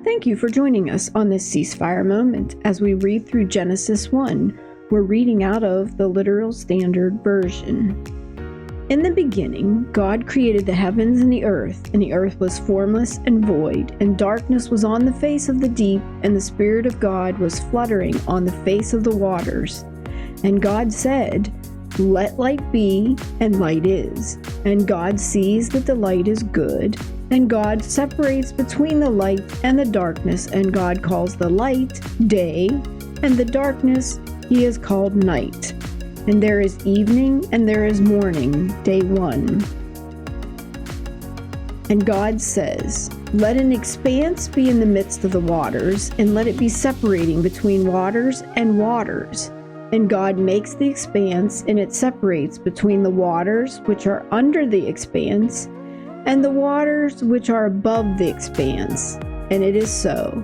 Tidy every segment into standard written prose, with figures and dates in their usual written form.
Thank you for joining us on this ceasefire moment as we read through Genesis 1. We're reading out of the Literal Standard Version. In the beginning, God created the heavens and the earth was formless and void, and darkness was on the face of the deep, and the Spirit of God was fluttering on the face of the waters. And God said, "Let light be," and light is. And God sees that the light is good. And God separates between the light and the darkness, and God calls the light day, and the darkness he has called night. And there is evening and there is morning, day 1. And God says, "Let an expanse be in the midst of the waters, and let it be separating between waters and waters." And God makes the expanse, and it separates between the waters which are under the expanse and the waters which are above the expanse. And it is so.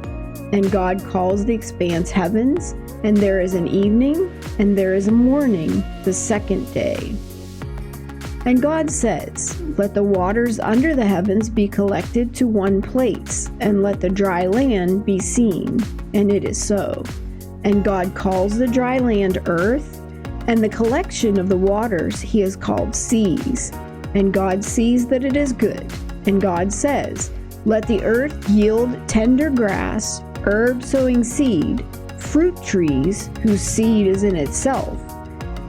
And God calls the expanse heavens, and there is an evening, and there is a morning, the second day. And God says, "Let the waters under the heavens be collected to one place, and let the dry land be seen." And it is so. And God calls the dry land earth, and the collection of the waters he has called seas. And God sees that it is good. And God says, "Let the earth yield tender grass, herb sowing seed, fruit trees whose seed is in itself,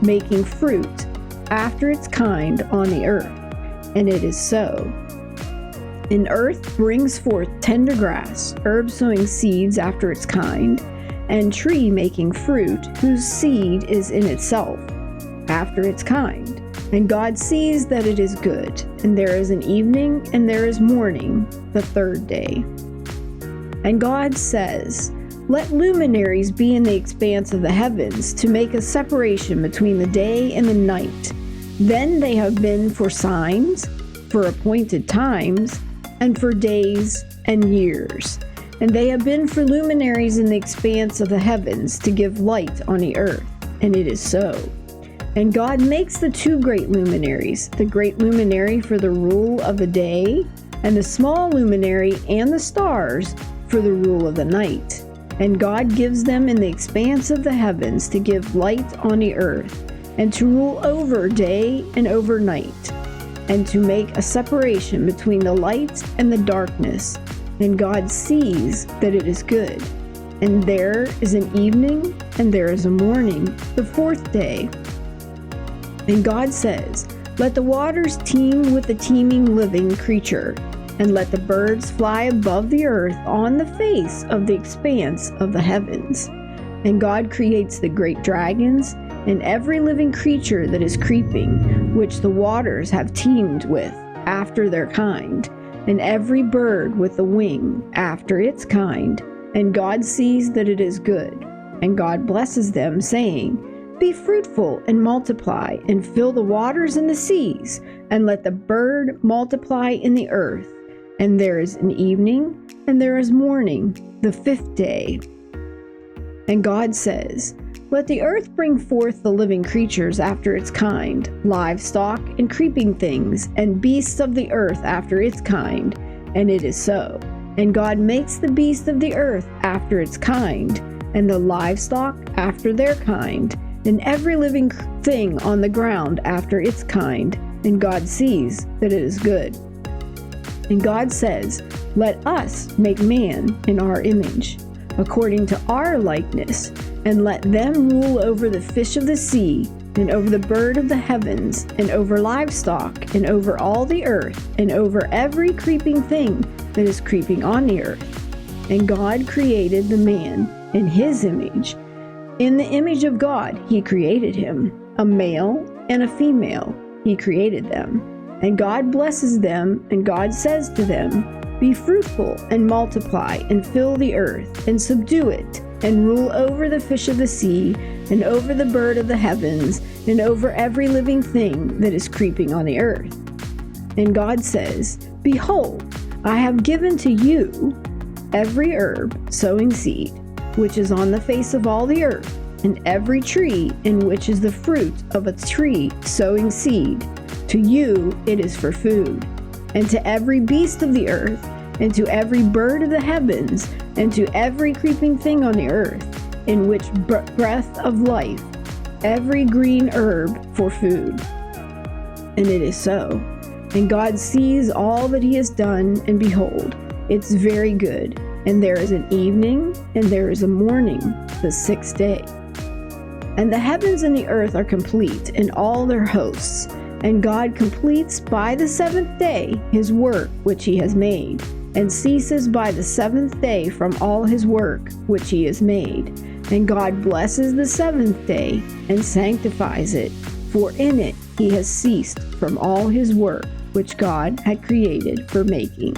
making fruit after its kind on the earth." And it is so. And earth brings forth tender grass, herb sowing seeds after its kind, and tree making fruit whose seed is in itself, after its kind. And God sees that it is good. And there is an evening and there is morning, the third day. And God says, "Let luminaries be in the expanse of the heavens to make a separation between the day and the night. Then they have been for signs, for appointed times, and for days and years. And they have been for luminaries in the expanse of the heavens to give light on the earth." And it is so. And God makes the 2 great luminaries, the great luminary for the rule of the day, and the small luminary and the stars for the rule of the night. And God gives them in the expanse of the heavens to give light on the earth, and to rule over day and over night, and to make a separation between the light and the darkness. And God sees that it is good. And there is an evening and there is a morning, the 4th day. And God says, "Let the waters teem with the teeming living creature, and let the birds fly above the earth on the face of the expanse of the heavens." And God creates the great dragons, and every living creature that is creeping, which the waters have teemed with, after their kind, and every bird with the wing, after its kind. And God sees that it is good. And God blesses them, saying, "Be fruitful and multiply, and fill the waters and the seas, and let the bird multiply in the earth." And there is an evening, and there is morning, the 5th day. And God says, "Let the earth bring forth the living creatures after its kind, livestock and creeping things, and beasts of the earth after its kind." And it is so. And God makes the beasts of the earth after its kind, and the livestock after their kind, and every living thing on the ground after its kind. And God sees that it is good. And God says, "Let us make man in our image, according to our likeness, and let them rule over the fish of the sea, and over the bird of the heavens, and over livestock, and over all the earth, and over every creeping thing that is creeping on the earth." And God created the man in his image. In the image of God he created him, a male and a female he created them. And God blesses them, and God says to them, "Be fruitful and multiply, and fill the earth, and subdue it, and rule over the fish of the sea, and over the bird of the heavens, and over every living thing that is creeping on the earth." And God says, "Behold, I have given to you every herb sowing seed, which is on the face of all the earth, and every tree in which is the fruit of a tree sowing seed. To you it is for food. And to every beast of the earth, and to every bird of the heavens, and to every creeping thing on the earth, in which breath of life, every green herb for food. And it is so. And God sees all that he has done, and behold, it's very good. And there is an evening, and there is a morning, the sixth day. And the heavens and the earth are complete, and all their hosts. And God completes by the seventh day his work which he has made, and ceases by the seventh day from all his work which he has made. And God blesses the seventh day, and sanctifies it, for in it he has ceased from all his work which God had created for making.